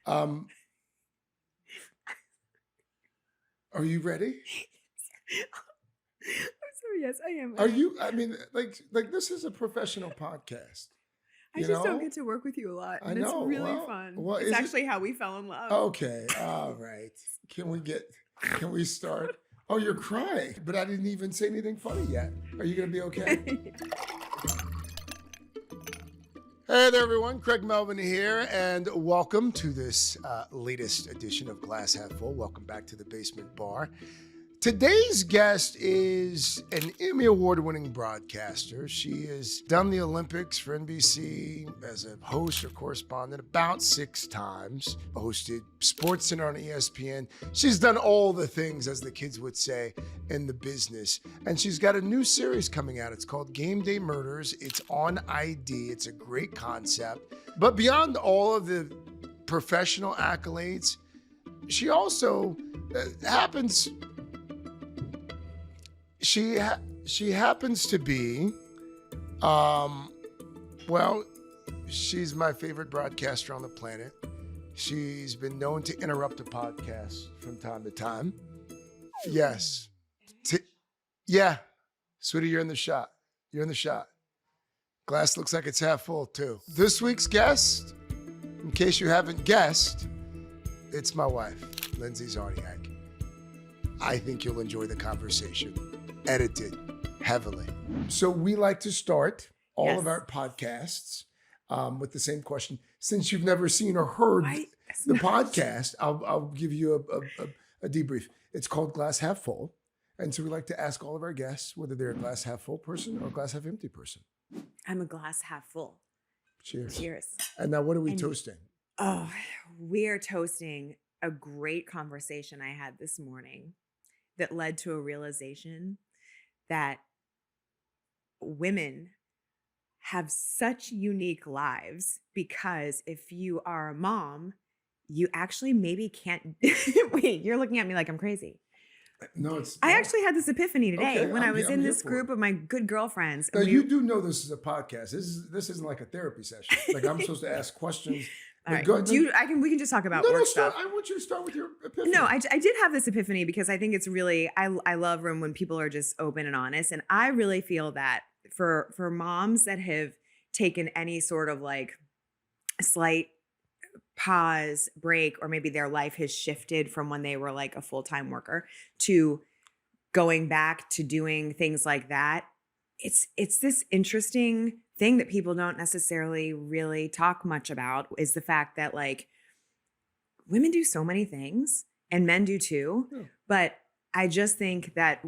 Um, are you ready? I'm sorry. Yes, I am. Are you? I mean, like this is a professional podcast. I just don't get to work with you a lot. I And it's know. really fun. Well, It's actually how we fell in love. Okay. All right. Can we start? Oh, you're crying, but I didn't even say anything funny yet. Are you going to be okay? Hey there, everyone. Craig Melvin here, and welcome to this latest edition of Glass Half Full. Welcome back to the Basement Bar. Today's guest is an Emmy Award-winning broadcaster. She has done the Olympics for NBC as a host or correspondent about 6 times, hosted SportsCenter on ESPN. She's done all the things, as the kids would say, in the business. And she's got a new series coming out. It's called Game Day Murders. It's on ID. It's a great concept. But beyond all of the professional accolades, she also happens... She happens to be, well, she's my favorite broadcaster on the planet. She's been known to interrupt a podcast from time to time. Yes. Yeah. Sweetie, you're in the shot. You're in the shot. Glass looks like it's half full, too. This week's guest, in case you haven't guessed, it's my wife, Lindsay Czarniak. I think you'll enjoy the conversation. Edited heavily. So we like to start all of our podcasts with the same question. Since you've never seen or heard the podcast, I'll give you a debrief. It's called Glass Half Full. And so we like to ask all of our guests whether they're a glass half full person or a glass half empty person. I'm a glass half full. Cheers. Cheers. And now what are we toasting? Oh, we're toasting a great conversation I had this morning that led to a realization that women have such unique lives, because if you are a mom, you actually maybe can't. Wait, you're looking at me like I'm crazy. No, I actually had this epiphany today when I was in this group of my good girlfriends. Now, you do know this is a podcast. This isn't like a therapy session. Like, I'm supposed to ask questions. All right. We can just talk about work stuff. I want you to start with your epiphany. No, I did have this epiphany because I think it's really, I love when people are just open and honest. And I really feel that for moms that have taken any sort of like slight pause, break, or maybe their life has shifted from when they were like a full-time worker to going back to doing things like that, it's this interesting thing that people don't necessarily really talk much about, is the fact that like women do so many things and men do too. Yeah. But I just think that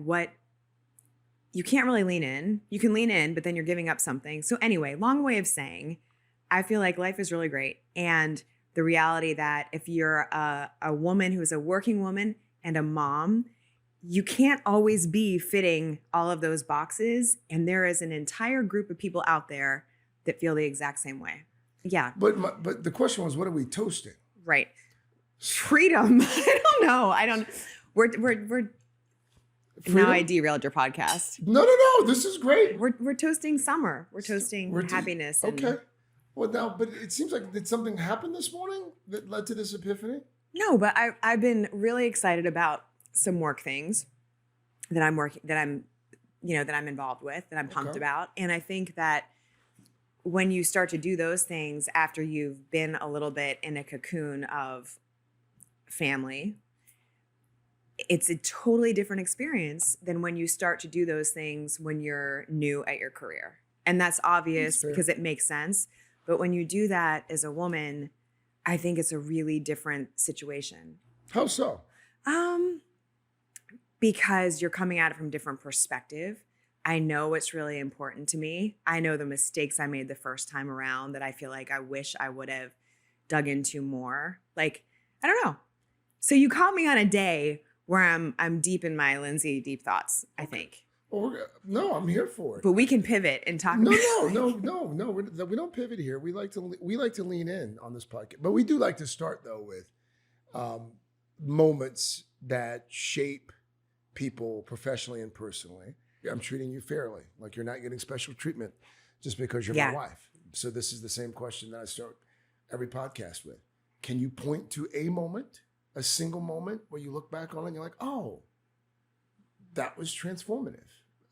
you can't really lean in. You can lean in, but then you're giving up something. So anyway, long way of saying, I feel like life is really great. And the reality that if you're a woman who's a working woman and a mom, you can't always be fitting all of those boxes. And there is an entire group of people out there that feel the exact same way. Yeah. But the question was, what are we toasting? Right. Freedom. I don't know. We're now I derailed your podcast. No. This is great. We're toasting summer. We're toasting happiness. Okay. Well, now, but it seems like, did something happen this morning that led to this epiphany? No, but I've been really excited about some work things that I'm involved with, that I'm pumped about. And I think that when you start to do those things after you've been a little bit in a cocoon of family, it's a totally different experience than when you start to do those things when you're new at your career. And that's obvious because it makes sense. But when you do that as a woman, I think it's a really different situation. How so? Because you're coming at it from a different perspective. I know what's really important to me. I know the mistakes I made the first time around that I feel like I wish I would have dug into more. Like, I don't know. So you caught me on a day where I'm deep in my Lindsay deep thoughts, I think. Well, no, I'm here for it. But we can pivot and talk. No. We don't pivot here. We like to lean in on this podcast, but we do like to start though with moments that shape people professionally and personally. I'm treating you fairly, like you're not getting special treatment just because you're my wife. So this is the same question that I start every podcast with. Can you point to a moment, a single moment where you look back on it and you're like, oh, that was transformative.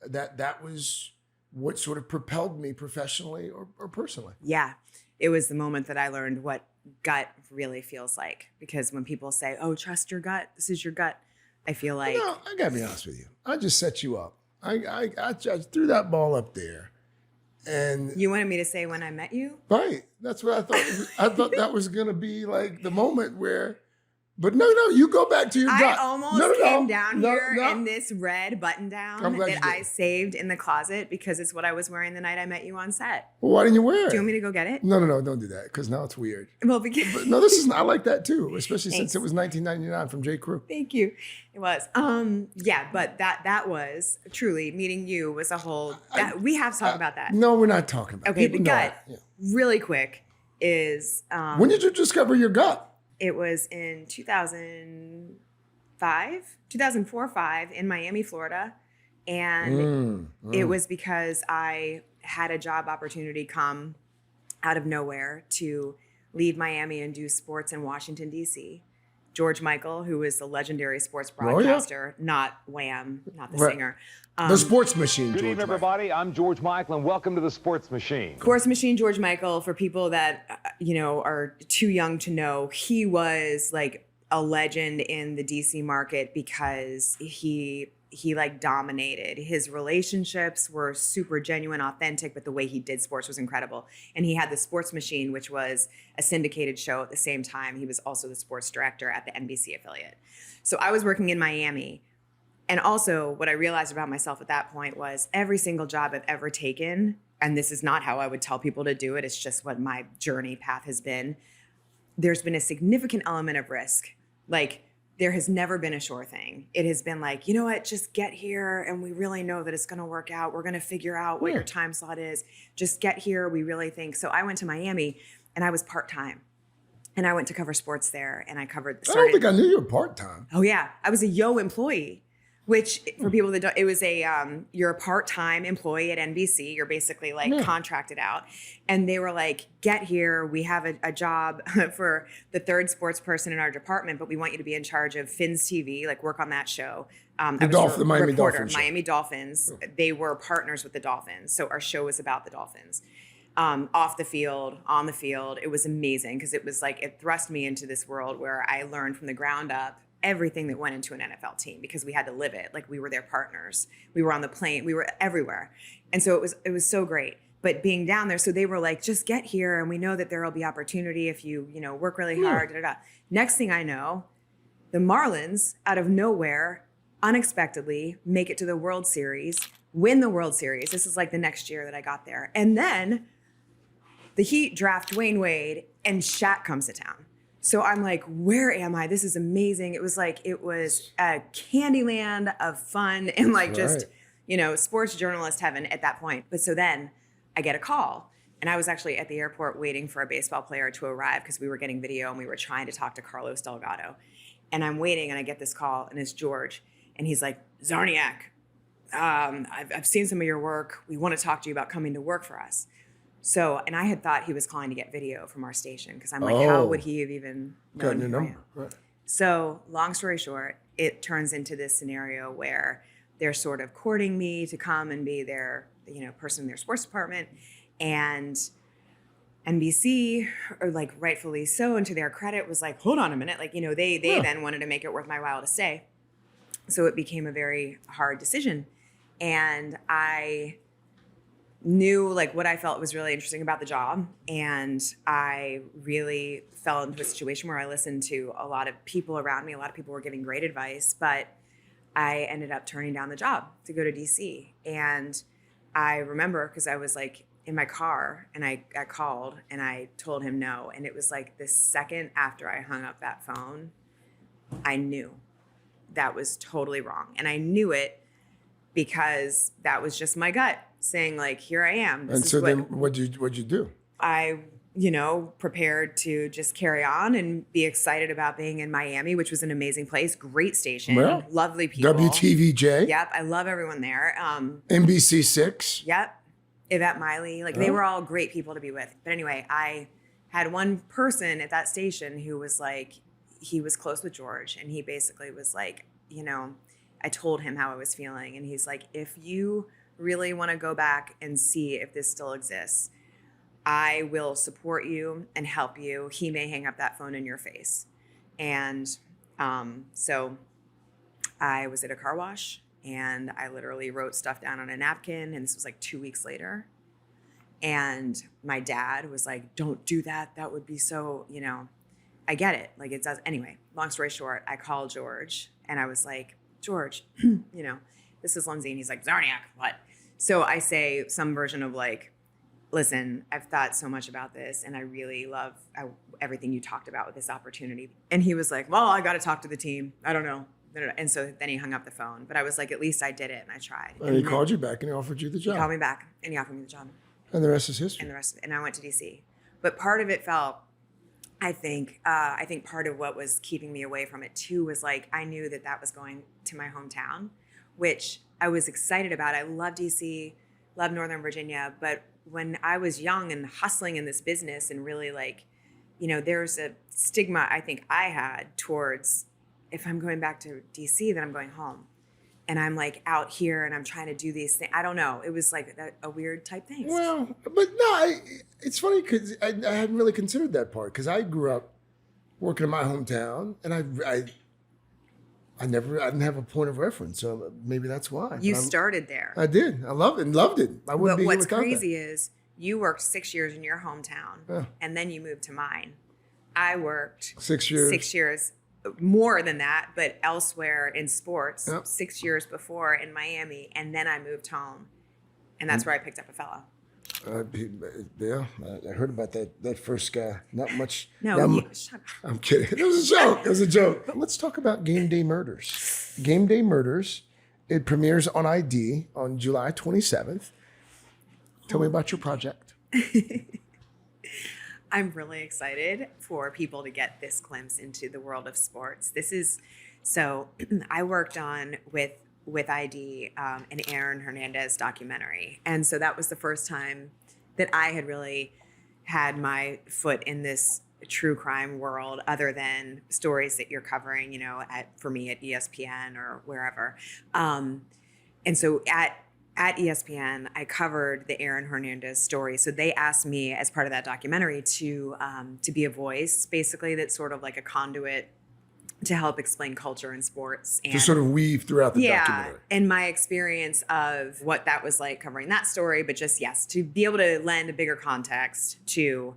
That was what sort of propelled me professionally or personally. Yeah. It was the moment that I learned what gut really feels like. Because when people say, oh, trust your gut, this is your gut, I feel like. No, I gotta be honest with you. I just set you up. I just threw that ball up there. And you wanted me to say when I met you? Right. That's what I thought. I thought that was gonna be like the moment where. But no, you go back to your gut. I almost came down here in this red button down that I saved in the closet because it's what I was wearing the night I met you on set. Well, why didn't you wear it? Do you want me to go get it? No, don't do that because now it's weird. Well, because but no, this is I like that too, especially since it was 1999 from J. Crew. Thank you. It was. Yeah, but that was truly meeting you was a whole. We have to talk about that. No, we're not talking about. Okay, the gut. Really quick is. When did you discover your gut? It was in 2004-5 in Miami, Florida. And it was because I had a job opportunity come out of nowhere to leave Miami and do sports in Washington, D.C. George Michael, who is the legendary sports broadcaster, not Wham, not the singer. The Sports Machine. Good evening, everybody. I'm George Michael, and welcome to the Sports Machine. Sports Machine, George Michael. For people that are too young to know, he was like a legend in the DC market because he like dominated. His relationships were super genuine, authentic, but the way he did sports was incredible. And he had the Sports Machine, which was a syndicated show at the same time. He was also the sports director at the NBC affiliate. So I was working in Miami. And also what I realized about myself at that point was every single job I've ever taken, and this is not how I would tell people to do it, it's just what my journey path has been, there's been a significant element of risk. Like, there has never been a sure thing. It has been like, you know what, just get here and we really know that it's gonna work out. We're gonna figure out what your time slot is. Just get here, we really think. So I went to Miami and I was part-time. And I went to cover sports there and I covered. I don't think I knew you were part-time. Oh yeah, I was a employee. Which for people that don't, it was you're a part-time employee at NBC. You're basically like contracted out. And they were like, get here. We have a job for the third sports person in our department, but we want you to be in charge of Finn's TV, like work on that show. The Miami Dolphins. Miami Dolphins. They were partners with the Dolphins. So our show was about the Dolphins. Off the field, on the field. It was amazing because it was like, it thrust me into this world where I learned from the ground up everything that went into an NFL team because we had to live it. Like we were their partners. We were on the plane. We were everywhere. And so it was so great. But being down there, so they were like, just get here and we know that there will be opportunity if you work really hard. Next thing I know, the Marlins out of nowhere, unexpectedly make it to the World Series, win the World Series. This is like the next year that I got there. And then the Heat draft Dwayne Wade and Shaq comes to town. So I'm like, where am I? This is amazing. It was a candy land of fun and like sports journalist heaven at that point. But so then I get a call and I was actually at the airport waiting for a baseball player to arrive because we were getting video and we were trying to talk to Carlos Delgado. And I'm waiting and I get this call and it's George. And he's like, Czarniak, I've seen some of your work. We want to talk to you about coming to work for us. So, and I had thought he was calling to get video from our station because I'm like, how would he have even known who I am? Right. So, long story short, it turns into this scenario where they're sort of courting me to come and be their, person in their sports department, and NBC, or like rightfully so, and to their credit, was like, hold on a minute, they then wanted to make it worth my while to stay. So it became a very hard decision, and I knew like what I felt was really interesting about the job. And I really fell into a situation where I listened to a lot of people around me. A lot of people were giving great advice, but I ended up turning down the job to go to DC. And I remember because I was like in my car and I called and I told him no. And it was like the second after I hung up that phone, I knew that was totally wrong. And I knew it because that was just my gut saying like, here I am. And so then what'd you do? I, prepared to just carry on and be excited about being in Miami, which was an amazing place. Great station, lovely people. WTVJ. Yep. I love everyone there. NBC6. Yep. Yvette Miley. They were all great people to be with. But anyway, I had one person at that station who was like, he was close with George, and he basically was like, you know, I told him how I was feeling, and he's like, if you really want to go back and see if this still exists, I will support you and help you. He may hang up that phone in your face. And so I was at a car wash, and I literally wrote stuff down on a napkin, and this was like 2 weeks later. And my dad was like, don't do that. That would be so, you know, I get it. Like it does. Anyway, long story short, I called George and I was like, George, you know, this is Lindsay. And he's like, Czarniak, what? So I say some version of like, listen, I've thought so much about this and I really love everything you talked about with this opportunity. And he was like, well, I got to talk to the team. I don't know. And so then he hung up the phone. But I was like, at least I did it and I tried. And he called you back and he offered you the job. He called me back and he offered me the job. And the rest is history. And I went to DC. But part of it felt, I think part of what was keeping me away from it too was like, I knew that was going to my hometown, which I was excited about. I love DC, love Northern Virginia. But when I was young and hustling in this business and really like, you know, there's a stigma I think I had towards if I'm going back to DC, then I'm going home. And I'm like out here and I'm trying to do these things. I don't know. It was like a weird type thing. Well, but no, it's funny because I hadn't really considered that part because I grew up working in my hometown and I didn't have a point of reference. So maybe that's why. You started there. I did. I loved it. I wouldn't be here what's without crazy that. is you worked 6 years in your hometown and then you moved to mine. I worked 6 years. 6 years. More than that, but elsewhere in sports, Yep. 6 years before in Miami, and then I moved home, and that's where I picked up a fellow. Yeah, I heard about that first guy. Not much. Shut up. I'm kidding. It was a joke. It was a joke. But let's talk about Game Day Murders. Game Day Murders. It premieres on ID on July 27th. Tell me about your project. I'm really excited for people to get this glimpse into the world of sports. I worked on with ID an Aaron Hernandez documentary. And so that was the first time that I had really had my foot in this true crime world other than stories that you're covering, you know, for me at ESPN or wherever. And so at ESPN, I covered the Aaron Hernandez story. So they asked me as part of that documentary to be a voice, basically that's sort of like a conduit to help explain culture in sports. And to sort of weave throughout the documentary. And my experience of what that was like covering that story, but just, yes, to be able to lend a bigger context to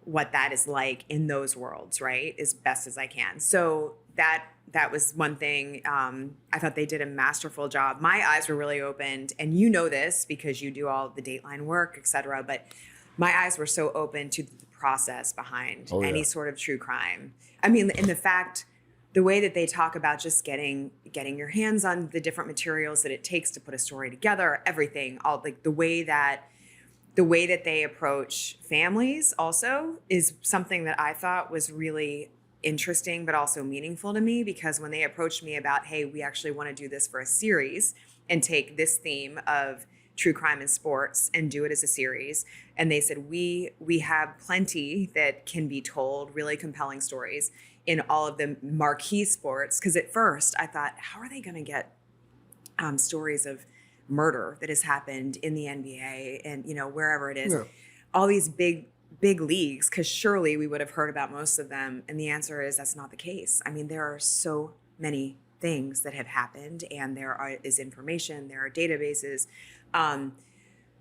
what that is like in those worlds, right, as best as I can. So that was one thing. I thought they did a masterful job. My eyes were really opened, and you know this because you do all the Dateline work, et cetera, but my eyes were so open to the process behind any sort of true crime. I mean, and the way that they talk about just getting your hands on the different materials that it takes to put a story together, everything, all like the way that they approach families also is something that I thought was really interesting, but also meaningful to me, because when they approached me about, hey, we actually want to do this for a series and take this theme of true crime in sports and do it as a series. And they said, we have plenty that can be told, really compelling stories in all of the marquee sports. Because at first I thought, how are they going to get stories of murder that has happened in the NBA and, you know, wherever it is, all these big leagues, because surely we would have heard about most of them. And the answer is that's not the case. I mean, there are so many things that have happened, and there is information, there are databases.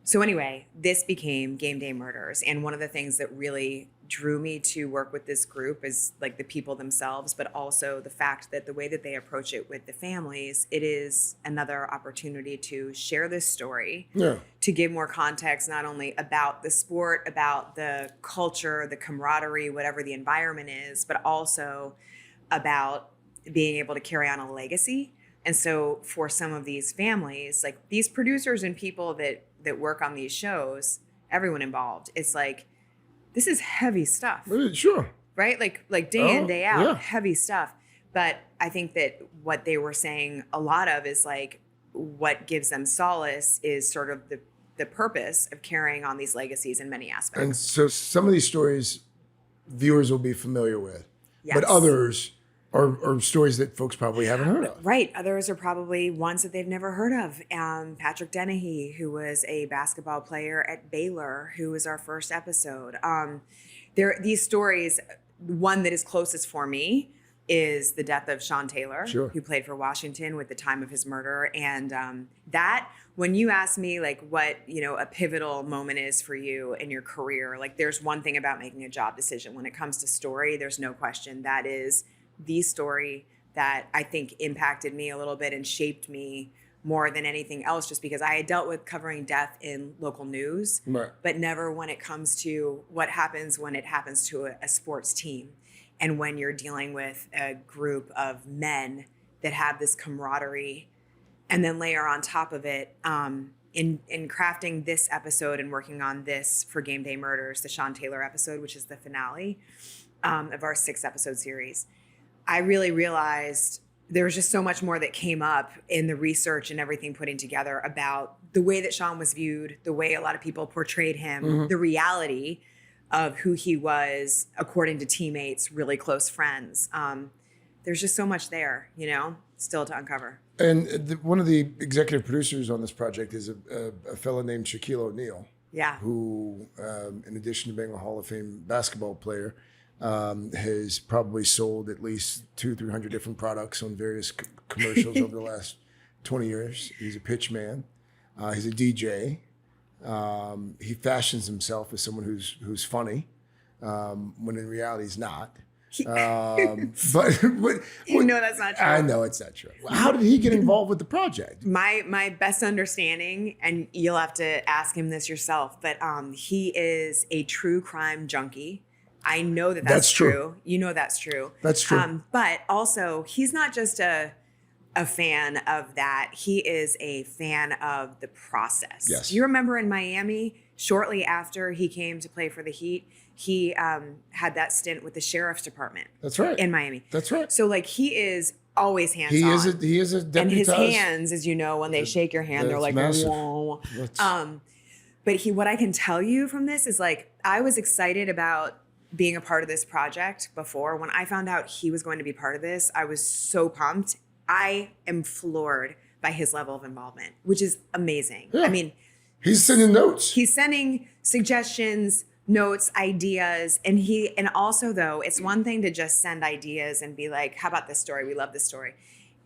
So anyway, this became Game Day Murders. And one of the things that really drew me to work with this group is like the people themselves, but also the fact that the way that they approach it with the families, it is another opportunity to share this story, to give more context, not only about the sport, about the culture, the camaraderie, whatever the environment is, but also about being able to carry on a legacy. And so for some of these families, like these producers and people that work on these shows, everyone involved, it's like, this is heavy stuff. Sure. Right? Like day in, day out, heavy stuff. But I think that what they were saying a lot of is like what gives them solace is sort of the purpose of carrying on these legacies in many aspects. And so some of these stories viewers will be familiar with. Yes. But others are stories that folks probably haven't heard of. Right. Others are probably ones that they've never heard of. Patrick Dennehy, who was a basketball player at Baylor, who was our first episode. These stories, one that is closest for me is the death of Sean Taylor, Sure. who played for Washington with the time of his murder. And that, when you ask me like what, a pivotal moment is for you in your career, like there's one thing about making a job decision. When it comes to story, there's no question that is the story that I think impacted me a little bit and shaped me more than anything else, just because I had dealt with covering death in local news, Right. but never when it comes to what happens when it happens to a sports team. And when you're dealing with a group of men that have this camaraderie, and then layer on top of it, in crafting this episode and working on this for Game Day Murders, the Sean Taylor episode, which is the finale of our 6-episode series, I really realized there was just so much more that came up in the research and everything putting together about the way that Sean was viewed, the way a lot of people portrayed him, the reality of who he was according to teammates, really close friends. There's just so much there, still to uncover. And one of the executive producers on this project is a fellow named Shaquille O'Neal. Yeah. Who, in addition to being a Hall of Fame basketball player, has probably sold at least 200-300 different products on various commercials over the last 20 years. He's a pitch man. He's a DJ. He fashions himself as someone who's funny, when in reality he's not. But that's not true. I know it's not true. How did he get involved with the project? My best understanding, and you'll have to ask him this yourself, but he is a true crime junkie. I know that's true. You know that's true. That's true. But also, he's not just a fan of that. He is a fan of the process. Yes. You remember in Miami, shortly after he came to play for the Heat, he had that stint with the sheriff's department. That's right. In Miami. That's right. So like he is always hands-on. He is a deputized. And his hands, as you know, when they shake your hand, they're like, massive. whoa. But what I can tell you from this is like, I was excited about being a part of this project before. When I found out he was going to be part of this, I was so pumped. I am floored by his level of involvement, which is amazing. Yeah. I mean, he's sending notes. He's sending suggestions, notes, ideas. And also though, it's one thing to just send ideas and be like, how about this story? We love this story.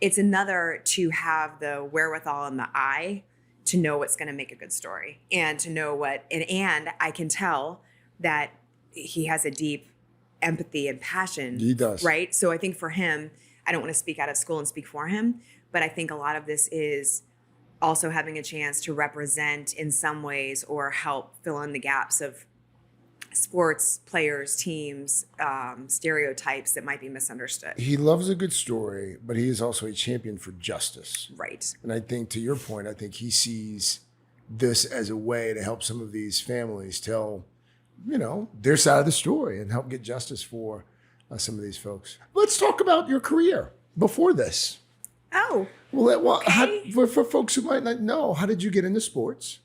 It's another to have the wherewithal and the eye to know what's going to make a good story and to know and I can tell that he has a deep empathy and passion. He does. Right? So I think for him, I don't want to speak out of school and speak for him, but I think a lot of this is also having a chance to represent in some ways or help fill in the gaps of sports players, teams, stereotypes that might be misunderstood. He loves a good story, but he is also a champion for justice. Right. And I think, to your point, I think he sees this as a way to help some of these families tell, their side of the story and help get justice for some of these folks. Let's talk about your career before this. Oh. Well, okay. for folks who might not know, how did you get into sports?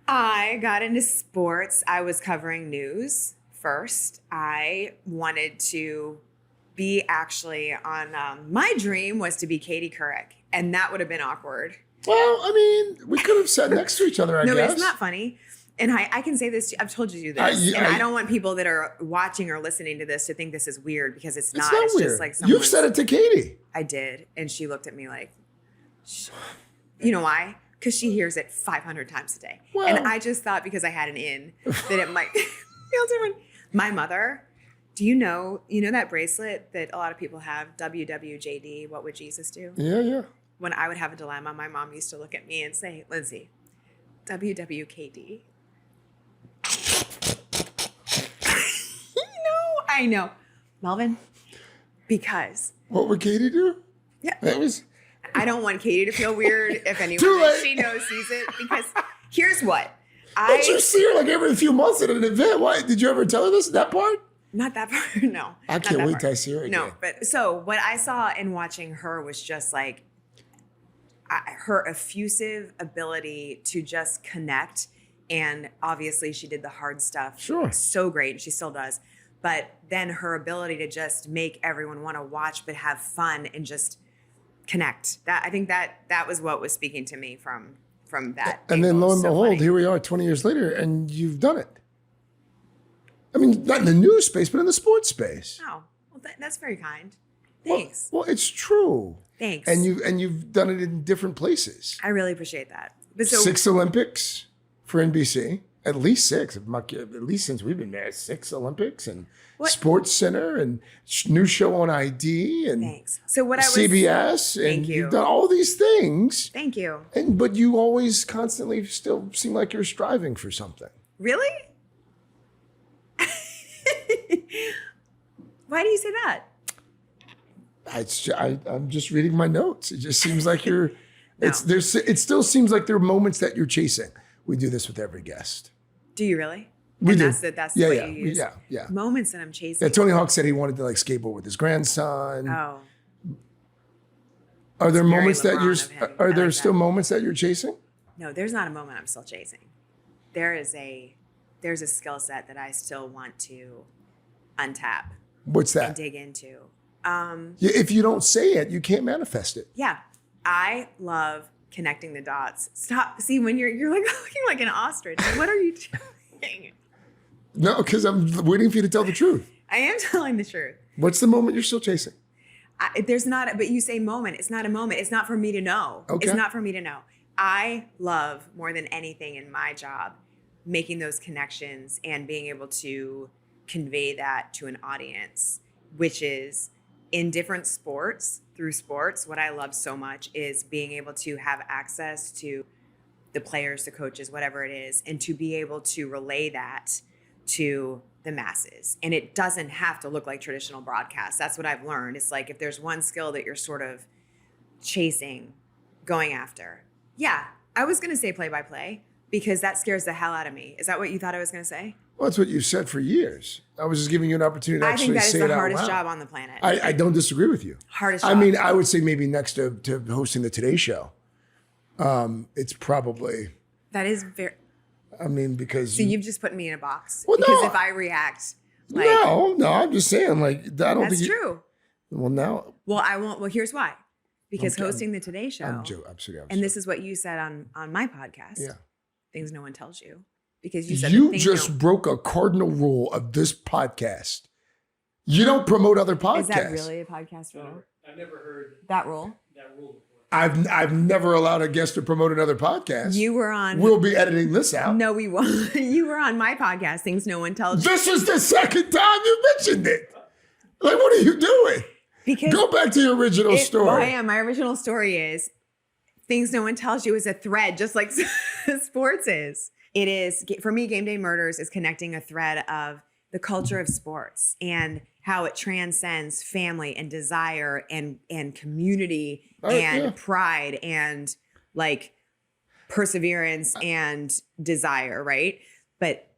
I got into sports. I was covering news first. I wanted to be actually on, my dream was to be Katie Couric, and that would have been awkward. Well, I mean, we could have sat next to each other, I guess. No, it's not funny. And I can say this, I've told you this, I don't want people that are watching or listening to this to think this is weird because it's not. It's weird. Just like You've said it to Katie. I did. And she looked at me like, you know why? Because she hears it 500 times a day. Well, and I just thought because I had an in that it might feel different. My mother, do you know that bracelet that a lot of people have, WWJD, what would Jesus do? Yeah. When I would have a dilemma, my mom used to look at me and say, Lindsay, WWKD. I know. Melvin, because. What would Katie do? Yeah. I don't want Katie to feel weird if anyone Too that late. she knows sees it, because here's what. But you see her like every few months at an event. Why? Did you ever tell her that part? Not that part, no. I can't wait till I see her again. No, but so what I saw in watching her was just like her effusive ability to just connect. And obviously she did the hard stuff Sure. so great, and she still does. but then her ability to just make everyone want to watch, but have fun and just connect. I think that was what was speaking to me from that. And then angle. lo and So behold, funny. here we are 20 years later, and you've done it. I mean, not in the news space, but in the sports space. Oh, well, that's very kind. Thanks. Well, it's true. Thanks. And you've done it in different places. I really appreciate that. But so 6 Olympics for NBC, at least 6. At least since we've been there, 6 Olympics and What? Sports Center and new show on ID and thanks. So what I was CBS, and Thank you. you've done all these things. Thank you. But you always constantly still seem like you're striving for something. Really? Why do you say that? I'm just reading my notes. It just seems like you're. No. It still seems like there are moments that you're chasing. We do this with every guest. Do you really? We And do. That's the way you use Yeah. moments that I'm chasing. Yeah, Tony Hawk said he wanted to like skateboard with his grandson. Oh, Are there very moments that LeBron you're? of him. Are I there like still that. moments that you're chasing? no, there's not a moment I'm still chasing. There's a skill set that I still want to untap What's and that? dig into. Yeah, if you don't say it, you can't manifest it. Yeah, I love connecting the dots. Stop. See, when you're like looking like an ostrich. What are you doing? No, because I'm waiting for you to tell the truth. I am telling the truth. What's the moment you're still chasing? There's not, but you say moment. It's not a moment. It's not for me to know. Okay. It's not for me to know. I love more than anything in my job, making those connections and being able to convey that to an audience, which is in different sports, through sports. What I love so much is being able to have access to the players, the coaches, whatever it is, and to be able to relay that to the masses. And it doesn't have to look like traditional broadcast. That's what I've learned. It's like if there's one skill that you're sort of chasing, going after. Yeah, I was going to say play-by-play because that scares the hell out of me. Is that what you thought I was going to say? Well, that's what you've said for years. I was just giving you an opportunity to I think actually that is say the it out hardest loud. job on the planet. I don't disagree with you. Hardest job. I mean, I would say maybe next to hosting the Today Show. It's probably, that is very... I mean, because So you've just put me in a box. Well, because no. if I react, like... no, I'm just saying, like, I don't That's think true. Well, now Well, I won't... Well, here's why. Because I'm- hosting the Today Show... I'm sorry. And this is what you said on my podcast. Yeah. Things no one tells you. Because you said You the thing just no, broke a cardinal rule of this podcast. You don't promote other podcasts. Is that really a podcast rule? I never heard That rule? that rule before. I've never allowed a guest to promote another podcast. You were on... We'll be editing this out. No, we won't. You were on my podcast, Things No One Tells You. This is the second time you mentioned it. Like, what are you doing? Because Go back to your original story. Well, I am. My original story is Things No One Tells You is a thread, just like sports is. It is, for me, Game Day Murders is connecting a thread of the culture of sports and how it transcends family and desire and community and yeah. pride and like perseverance and desire, right? But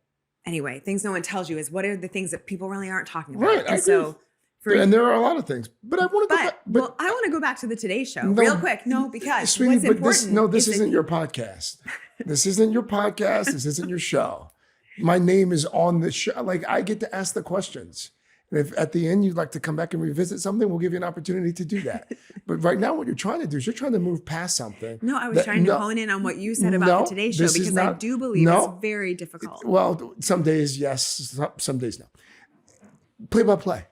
anyway, Things No One Tells You is what are the things that people really aren't talking about. Right, I And agree. so for And there are a lot of things. But I want to go back. well, I want to go back to the Today Show No, real quick. No, because Sweetie, what's but important. this is isn't that- your podcast. This isn't your podcast. This isn't your show. My name is on the show. Like, I get to ask the questions. And if at the end you'd like to come back and revisit something, we'll give you an opportunity to do that. But right now, what you're trying to do is you're trying to move past something. No, I was trying to hone in on what you said about No, the Today Show this is because I not- do believe no. it's very difficult. Well, some days, yes. Some days, no. Play by play.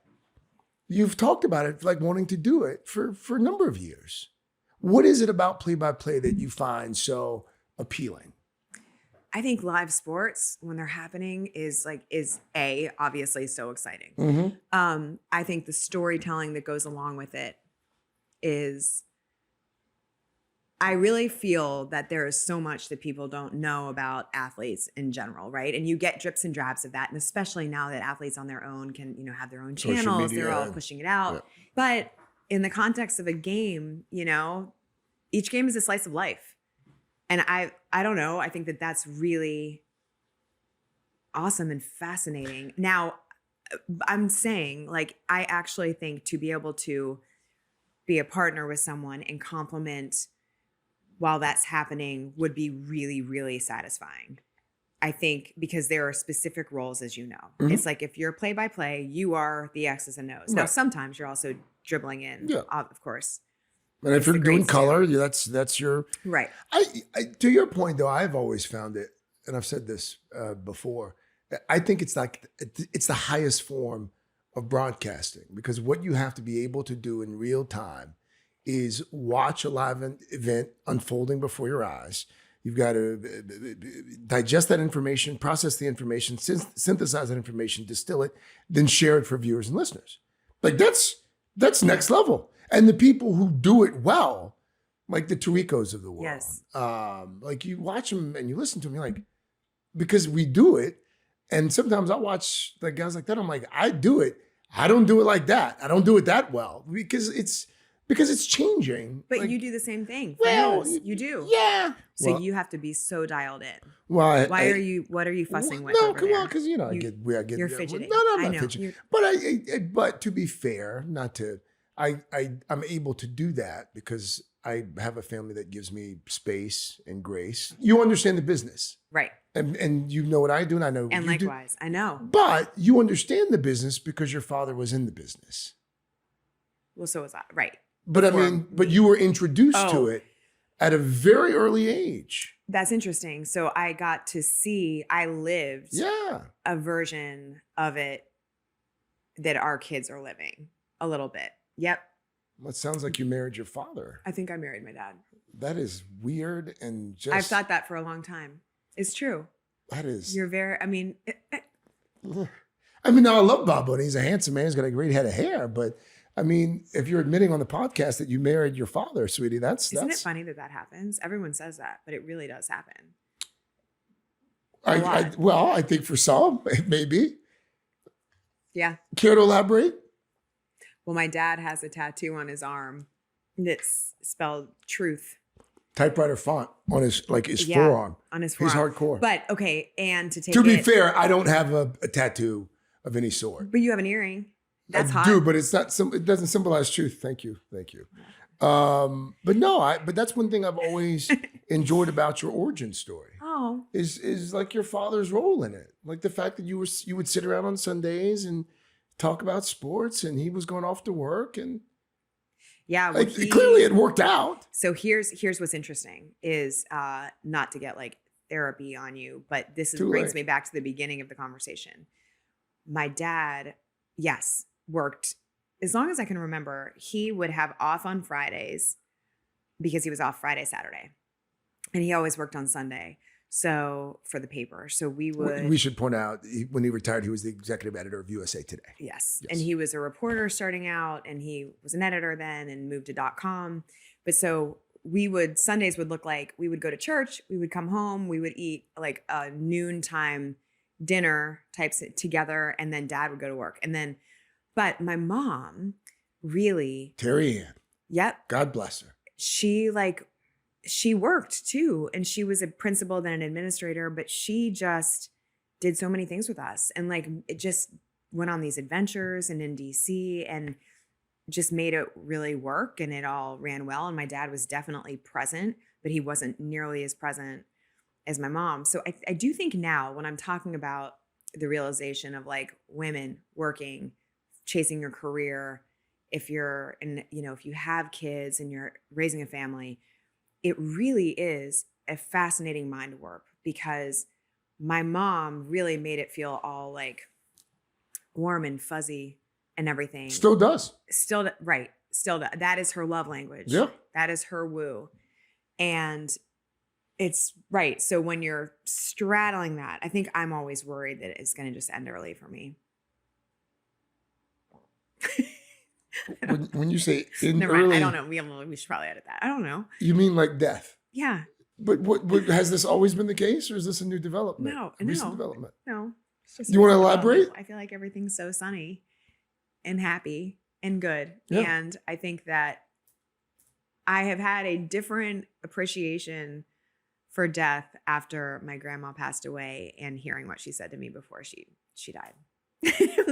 You've talked about it, like wanting to do it for a number of years. What is it about play by play that you find so appealing? I think live sports when they're happening is obviously so exciting. Mm-hmm. I think the storytelling that goes along with it is. I really feel that there is so much that people don't know about athletes in general, right? And you get drips and drabs of that, and especially now that athletes on their own can, have their own Social channels, media. they're all pushing it out. Yeah. But in the context of a game, each game is a slice of life. And I don't know, I think that that's really awesome and fascinating. Now, I'm saying, like, I actually think to be able to be a partner with someone and complement while that's happening would be really, really satisfying. I think because there are specific roles, as you know. Mhm. It's like if you're play-by-play, you are the X's and O's. Now, Right. sometimes you're also dribbling in, Yeah. of course. And if It's you're the doing grades too. color, that's your. Right. I to your point though, I've always found it, and I've said this before. I think it's the highest form of broadcasting, because what you have to be able to do in real time is watch a live event unfolding before your eyes. You've got to digest that information, process the information, synthesize that information, distill it, then share it for viewers and listeners. Like that's next level. And the people who do it well, like the Taricos of the world, Yes. like you watch them and you listen to them, you're like, because we do it. And sometimes I watch like guys like that. I'm like, I do it. I don't do it like that. I don't do it that well because it's changing. But Like, you do the same thing. for well, news. You do. yeah. So Well, you have to be so dialed in. well, What are you fussing with? No, over come there? on, because I get You're yeah, fidgeting. No, I'm I not know. fidgeting. But but to be fair, not to, I'm able to do that because I have a family that gives me space and grace. You understand the business, Right. and you know what I do, and I know what And you do. likewise, I know. But you understand the business because your father was in the business. Well, so was I. Right. But I Before mean, but you were introduced Oh. to it at a very early age. That's interesting. So I got to see, I lived Yeah. a version of it that our kids are living a little bit. Yep. Well, it sounds like you married your father. I think I married my dad. That is weird and just. I've thought that for a long time. It's true. That is. You're very, I mean, I mean, now I love Bob Bunny. He's a handsome man. He's got a great head of hair. But I mean, if you're admitting on the podcast that you married your father, sweetie, isn't it that's. funny that that happens? Everyone says that, but it really does happen. I think for some, maybe. Yeah. Care to elaborate? Well, my dad has a tattoo on his arm that's spelled truth Typewriter font on his Yeah. forearm. on his He's forearm. hardcore. But okay, and to take To be it, fair, I don't have a tattoo of any sort. but you have an earring. That's I hot. do, but it's not. It doesn't symbolize truth. Thank you. But no, but that's one thing I've always enjoyed about your origin story Oh, is like your father's role in it, like the fact that you would sit around on Sundays and talk about sports, and he was going off to work, and yeah. Well, clearly it worked out. So here's what's interesting is not to get like therapy on you, but this Too brings late. me back to the beginning of the conversation. My dad, yes, worked as long as I can remember. He would have off on Fridays because he was off Friday, Saturday, and he always worked on Sunday. So for the paper, so we would. We should point out when he retired, he was the executive editor of USA Today. Yes. Yes. And he was a reporter starting out, and he was an editor then and moved to .com. But so Sundays would look like we would go to church, we would come home, we would eat like a noontime dinner types together, and then dad would go to work. But my mom really, Terry Ann, yep, God bless her. she worked too. And she was a principal, then an administrator, but she just did so many things with us. And like, it just went on these adventures and in DC and just made it really work. And it all ran well. And my dad was definitely present, but he wasn't nearly as present as my mom. So I do think now when I'm talking about the realization of like women working, chasing your career, if you're in, if you have kids and you're raising a family, it really is a fascinating mind warp because my mom really made it feel all like warm and fuzzy and everything. Still does. Right. Still does. That is her love language. Yeah. That is her woo. And it's right. So when you're straddling that, I think I'm always worried that it's going to just end early for me. When you say Never early, mind. I don't know. We should probably edit that. I don't know. You mean like death? Yeah. But what has this always been the case, or is this a new development? Recent development. No. It's just You wanna recent elaborate? development. I feel like everything's so sunny and happy and good. Yeah. And I think that I have had a different appreciation for death after my grandma passed away and hearing what she said to me before she died.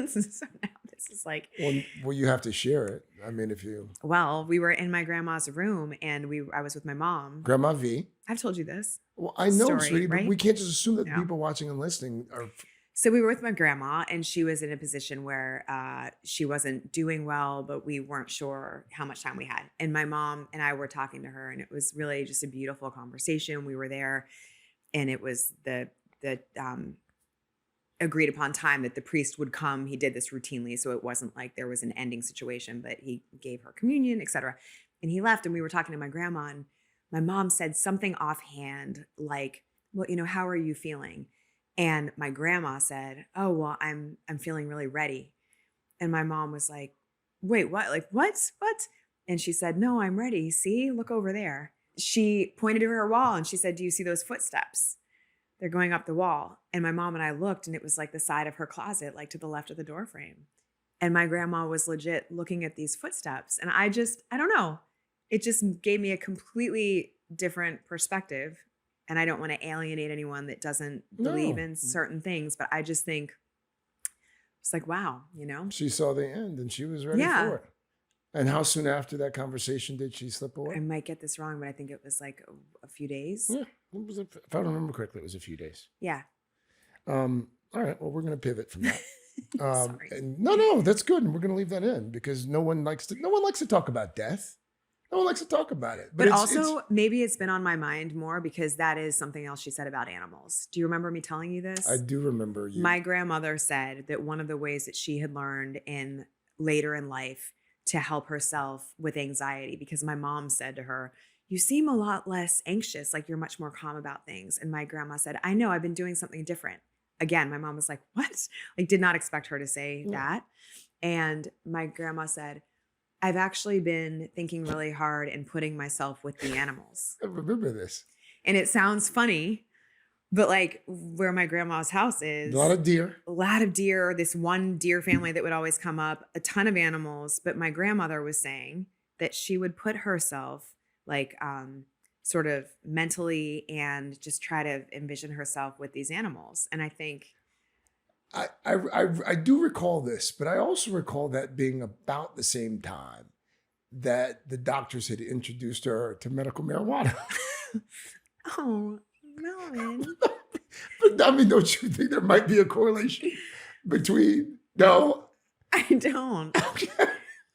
So now This is like, Well, you have to share it. I mean, if you well, we were in my grandma's room and I was with my mom. Grandma V. I've told you this. Well, I know, Story, sweetie, but right? we can't just assume that the No. people watching and listening are. So we were with my grandma and she was in a position where she wasn't doing well, but we weren't sure how much time we had. And my mom and I were talking to her and it was really just a beautiful conversation. We were there and it was the agreed upon time that the priest would come. He did this routinely. So it wasn't like there was an ending situation, but he gave her communion, etc. And he left and we were talking to my grandma and my mom said something offhand like, well, how are you feeling? And my grandma said, oh, well, I'm feeling really ready. And my mom was like, wait, what? Like, what? And she said, no, I'm ready. See, look over there. She pointed to her wall and she said, do you see those footsteps? They're going up the wall. And my mom and I looked and it was like the side of her closet, like to the left of the door frame. And my grandma was legit looking at these footsteps. And I don't know. It just gave me a completely different perspective. And I don't want to alienate anyone that doesn't believe in certain things, but I just think it's like, wow, She saw the end and she was ready for it. And how soon after that conversation did she slip away? I might get this wrong, but I think it was like a few days. Yeah, if I remember correctly, it was a few days. Yeah. All right. Well, we're going to pivot from that. Sorry. And no, that's good. And we're going to leave that in because no one likes to talk about death. No one likes to talk about it. But also, maybe it's been on my mind more because that is something else she said about animals. Do you remember me telling you this? I do remember you. My grandmother said that one of the ways that she had learned later in life to help herself with anxiety, because my mom said to her, you seem a lot less anxious, like you're much more calm about things. And my grandma said, I know, I've been doing something different. Again, my mom was like, what? Like, did not expect her to say that. And my grandma said, I've actually been thinking really hard and putting myself with the animals. I remember this. And it sounds funny, but like where my grandma's house is. A lot of deer. This one deer family that would always come up, a ton of animals. But my grandmother was saying that she would put herself like sort of mentally and just try to envision herself with these animals. And I think I do recall this, but I also recall that being about the same time that the doctors had introduced her to medical marijuana. Oh, Melvin. But I mean, don't you think there might be a correlation between? No, I don't. Okay.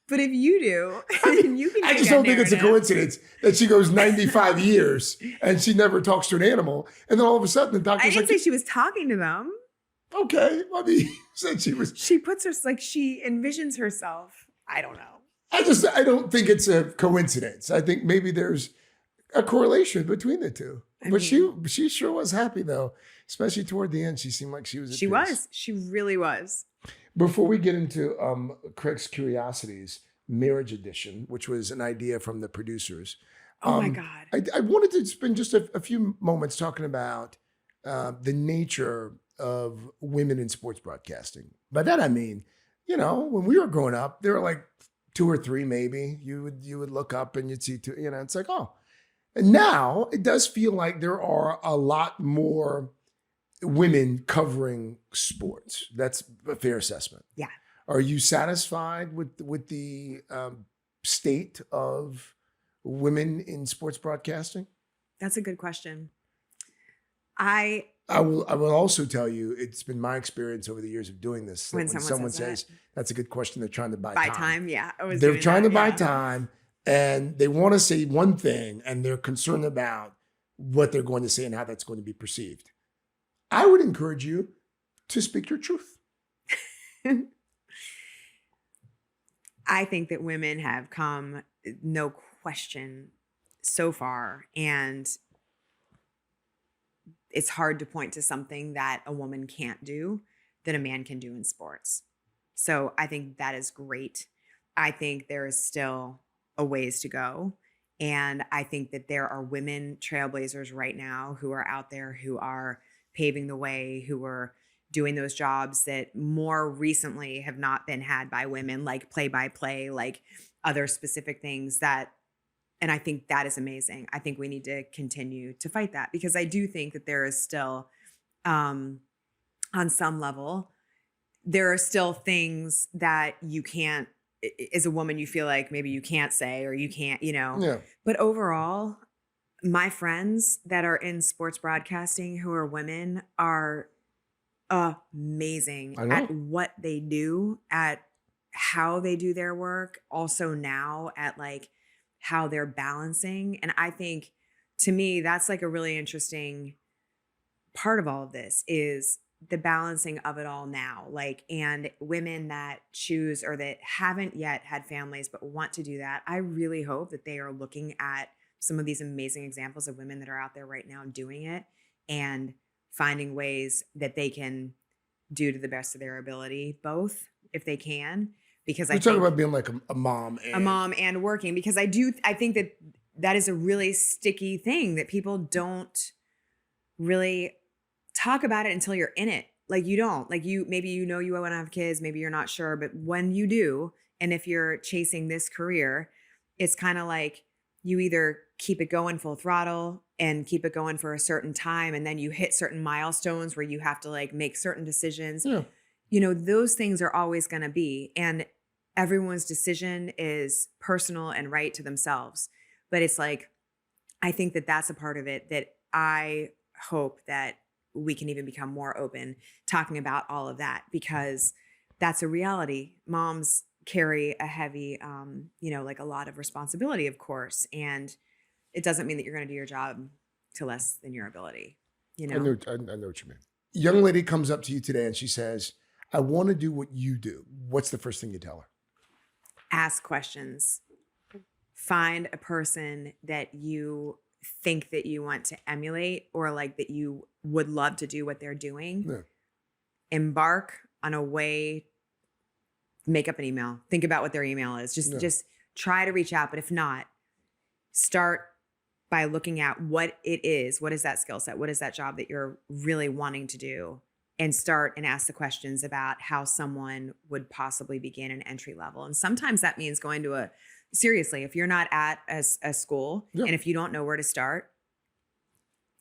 But if you do, then you can. I make just that don't think it's a narrative. coincidence that she goes 95 years and she never talks to an animal, and then all of a sudden the I doctor's didn't like, say she was talking to them. "Okay, I mean, said she was." She puts her like she envisions herself. I don't know. I don't think it's a coincidence. I think maybe there's a correlation between the two. But she sure was happy though, especially toward the end. She seemed like she was. At She peace. was. She really was. Before we get into Craig's Curiosities, Marriage Edition, which was an idea from the producers. Oh my God. I wanted to spend just a few moments talking about the nature of women in sports broadcasting. By that I mean, when we were growing up, there were like 2 or 3 maybe. You would look up and you'd see 2. It's like, oh. And now it does feel like there are a lot more women covering sports. That's a fair assessment. Yeah. Are you satisfied with the state of women in sports broadcasting? That's a good question. I will also tell you, it's been my experience over the years of doing this. That When when someone someone says, that's a good question, they're trying to buy buy time. time. Yeah. They're trying to buy time and they want to say one thing and they're concerned about what they're going to say and how that's going to be perceived. I would encourage you to speak your truth. I think that women have come, no question, so far. And it's hard to point to something that a woman can't do that a man can do in sports. So I think that is great. I think there is still a ways to go. And I think that there are women trailblazers right now who are out there who are paving the way, who are doing those jobs that more recently have not been had by women, like play-by-play, like other specific things and I think that is amazing. I think we need to continue to fight that because I do think that there is still, on some level, there are still things that you can't, as a woman, you feel like maybe you can't say or you can't, Yeah. But overall, my friends that are in sports broadcasting who are women are amazing I know. at what they do, at how they do their work, also now at like how they're balancing. And I think to me, that's like a really interesting part of all of this is the balancing of it all now. Like, and women that choose or that haven't yet had families but want to do that, I really hope that they are looking at some of these amazing examples of women that are out there right now doing it and finding ways that they can do to the best of their ability, both if they can, because We're talking about being like a mom and working, because I think that is a really sticky thing that people don't really talk about it until you're in it. Like you don't, like maybe you want to have kids, maybe you're not sure, but when you do, and if you're chasing this career, it's kind of like you either keep it going full throttle and keep it going for a certain time, and then you hit certain milestones where you have to like make certain decisions. Yeah. Those things are always going to be, and everyone's decision is personal and right to themselves. But it's like, I think that that's a part of it that I hope that we can even become more open talking about all of that, because that's a reality. Moms carry a heavy, like a lot of responsibility, of course. And it doesn't mean that you're going to do your job to less than your ability, I know what you mean. Young lady comes up to you today and she says, I want to do what you do. What's the first thing you tell her? Ask questions. Find a person that you think that you want to emulate or like that you would love to do what they're doing. Yeah. Embark on a way, make up an email. Think about what their email is. Just try to reach out. But if not, start by looking at what it is. What is that skill set? What is that job that you're really wanting to do? And start and ask the questions about how someone would possibly begin an entry level. And sometimes that means going to seriously, if you're not at a school and if you don't know where to start,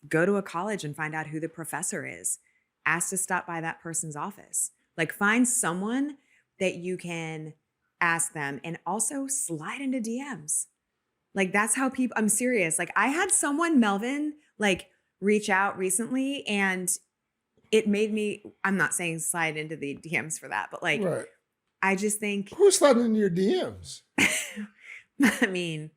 go to a college and find out who the professor is. Ask to stop by that person's office. Like find someone that you can ask them, and also slide into DMs. Like that's how people, I'm serious. Like I had someone, Melvin, like reach out recently, and it made me, I'm not saying slide into the DMs for that, but like, Right. I just think. Who's sliding into your DMs? I mean,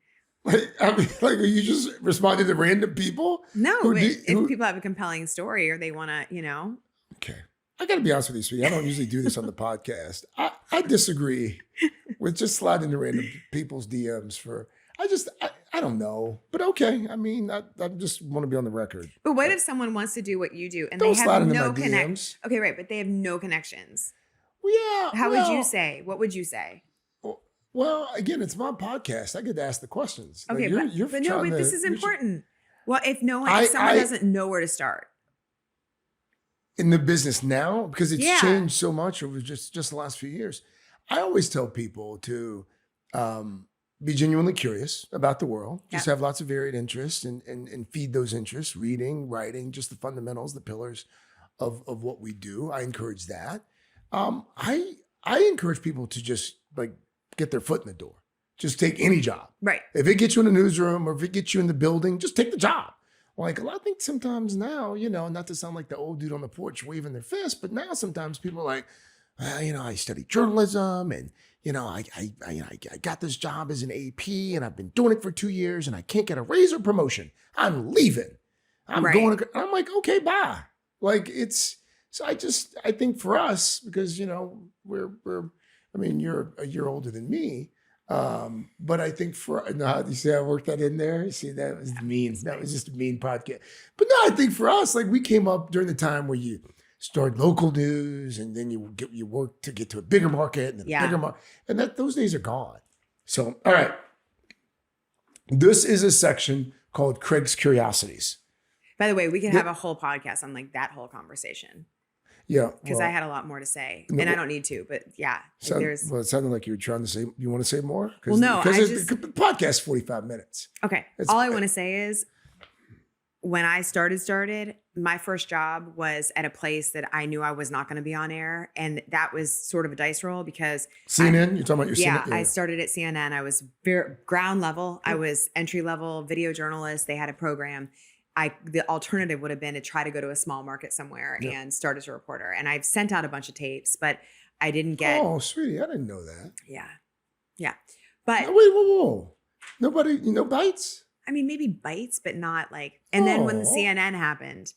are you just responding to random people? No, if people have a compelling story or they want to, Okay. I got to be honest with you, sweetie. I don't usually do this on the podcast. I disagree with just sliding into random people's DMs I don't know. But okay. I mean, I just want to be on the record. But what if someone wants to do what you do and Don't they slide have into no my connections? DMs. Okay, right. But they have no connections. Well, yeah. How would you say? What would you say? Well, again, it's my podcast. I get to ask the questions. Okay, like but this is important. Well, if someone doesn't know where to start. In the business now, because it's changed so much over just the last few years, I always tell people to be genuinely curious about the world. Just have lots of varied interests and feed those interests, reading, writing, just the fundamentals, the pillars of what we do. I encourage that. I encourage people to just like get their foot in the door. Just take any job. Right. If it gets you in the newsroom or if it gets you in the building, just take the job. Like I think sometimes now, not to sound like the old dude on the porch waving their fist, but now sometimes people are like, I studied journalism and, I got this job as an AP and I've been doing it for 2 years and I can't get a raise or promotion. I'm leaving. I'm going to, I'm like, okay, bye. Like I think for us, because, you're a year older than me. But I think you see how I worked that in there? See, that was mean. That was just a mean podcast. But no, I think for us, like we came up during the time where you started local news and then you work to get to a bigger market and a bigger market. And those days are gone. So, all right. This is a section called Craig's Curiosities. By the way, we could have a whole podcast on like that whole conversation. Yeah. Because I had a lot more to say. And I don't need to, but yeah. It sounded like you were trying to say, you want to say more? Well, no. Because the podcast's 45 minutes. Okay. All I want to say is when I started, my first job was at a place that I knew I was not going to be on air. And that was sort of a dice roll because CNN? You're talking about your CNN? I started at CNN. I was ground level. I was entry level video journalist. They had a program. The alternative would have been to try to go to a small market somewhere and start as a reporter. And I've sent out a bunch of tapes, but I didn't get. Oh, sweetie, I didn't know that. Yeah. Yeah. But no, wait, whoa. Nobody, bites? I mean, maybe bites, but not like. And then when the CNN happened,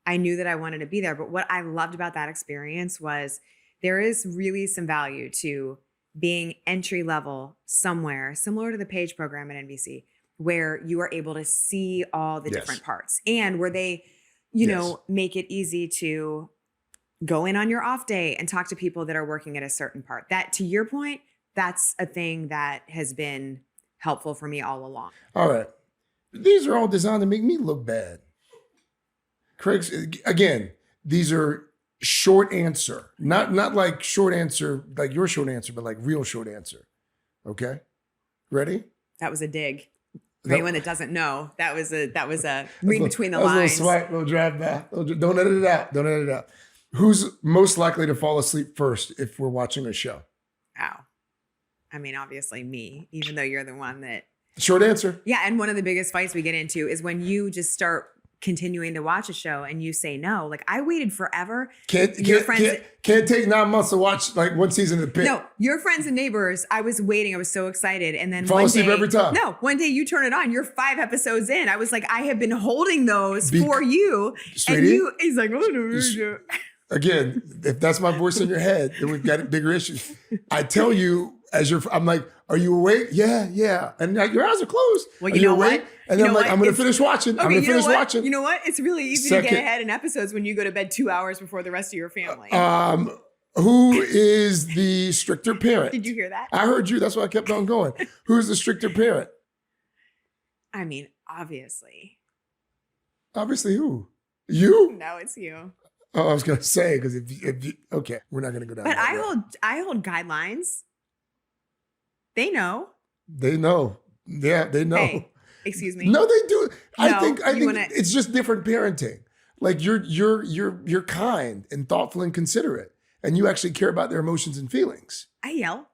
I knew that I wanted to be there. But what I loved about that experience was there is really some value to being entry level somewhere, similar to the Page program at NBC, where you are able to see all the different parts and where they, make it easy to go in on your off day and talk to people that are working at a certain part. That, to your point, that's a thing that has been helpful for me all along. All right. These are all designed to make me look bad. Craig's, again, these are short answer, not like short answer, like your short answer, but like real short answer. Okay. Ready? That was a dig. For anyone that doesn't know, that was a read between the lines. A little swipe, little drive back. Don't edit it out. Who's most likely to fall asleep first if we're watching a show? Ow. I mean, obviously me, even though you're the one that. Short answer. Yeah. And one of the biggest fights we get into is when you just start continuing to watch a show and you say no. Like, I waited forever. Can't take 9 months to watch like one season of The Pit. No, your Friends and Neighbors, I was waiting. I was so excited. And then fall asleep every time. No, one day you turn it on. You're 5 episodes in. I was like, I have been holding those for you. Sweetie, and he's like, oh, no. Again, if that's my voice in your head, then we've got bigger issues. I tell you, I'm like, are you awake? Yeah. And your eyes are closed. Well, you know awake? what? And then I'm like, I'm going to finish watching. Okay, I'm going to finish watching. You know what? It's really easy to get ahead in episodes when you go to bed 2 hours before the rest of your family. Who is the stricter parent? Did you hear that? I heard you. That's why I kept on going. Who's the stricter parent? I mean, obviously. Obviously who? You? No, it's you. Oh, I was going to say, because if you, okay, we're not going to go down But that I hold guidelines. They know. They know. Yeah, they know. Hey, excuse me. No, they do. I No, think wanna... it's just different parenting. Like you're kind and thoughtful and considerate, and you actually care about their emotions and feelings. I yell.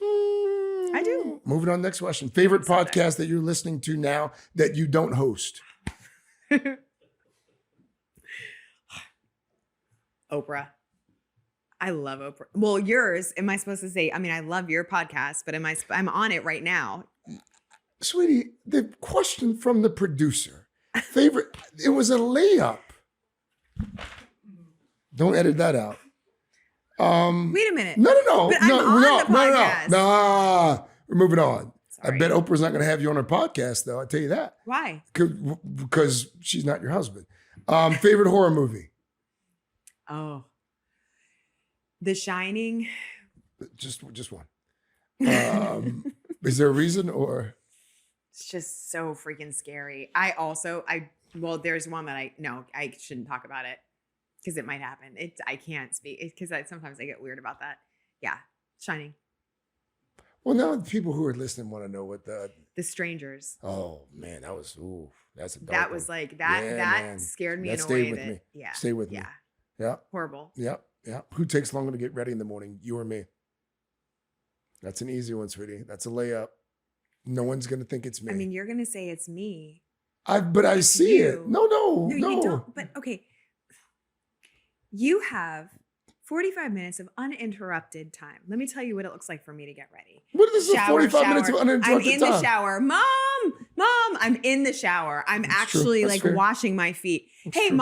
I do. Moving on, next question. Favorite podcast that you're listening to now that you don't host? Oprah. I love Oprah. Well, yours, am I supposed to say, I mean, I love your podcast, but I'm on it right now. Sweetie, the question from the producer, favorite, it was a layup. Don't edit that out. Wait a minute. No. But I'm on the podcast. No. We're moving on. Sorry. I bet Oprah's not going to have you on her podcast, though. I tell you that. Why? Because she's not your husband. Favorite horror movie? Oh, The Shining. Just one. Is there a reason or? It's just so freaking scary. Well, there's one that I shouldn't talk about it because it might happen. I can't speak because sometimes I get weird about that. Yeah. Shining. Well, now the people who are listening want to know what The Strangers. Oh man, that's a dark that was one. like that. Yeah, that man. scared me That in a stayed way with that me. yeah. Stay with me. Yeah. Yeah. Horrible. Yeah. Who takes longer to get ready in the morning? You or me? That's an easy one, sweetie. That's a layup. No one's gonna think it's me. I mean, you're gonna say it's me. But I see you. it. No. You don't. But okay, you have 45 minutes of uninterrupted time. Let me tell you what it looks like for me to get ready. What is this? 45 minutes of uninterrupted I'm in time? the shower. Mom, I'm in the shower. I'm actually like washing my feet. Hey, true.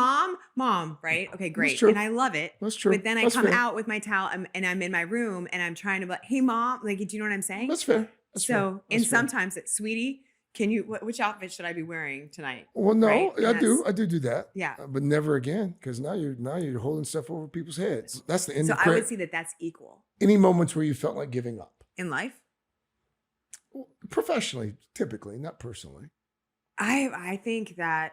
mom, right? Okay, great. true. And I love it. That's true. But then I That's come fair. out with my towel and I'm in my room and I'm trying to be like, hey, mom, like, do you know what I'm saying? That's fair. That's fair. So, That's and fair. sometimes it's, sweetie, which outfit should I be wearing tonight? Well, no, Right? And I do that. Yeah. But never again, because now you're holding stuff over people's heads. That's the end. So I would see that that's equal Any moments where you felt like giving up? in life. Professionally, typically, not personally. I think that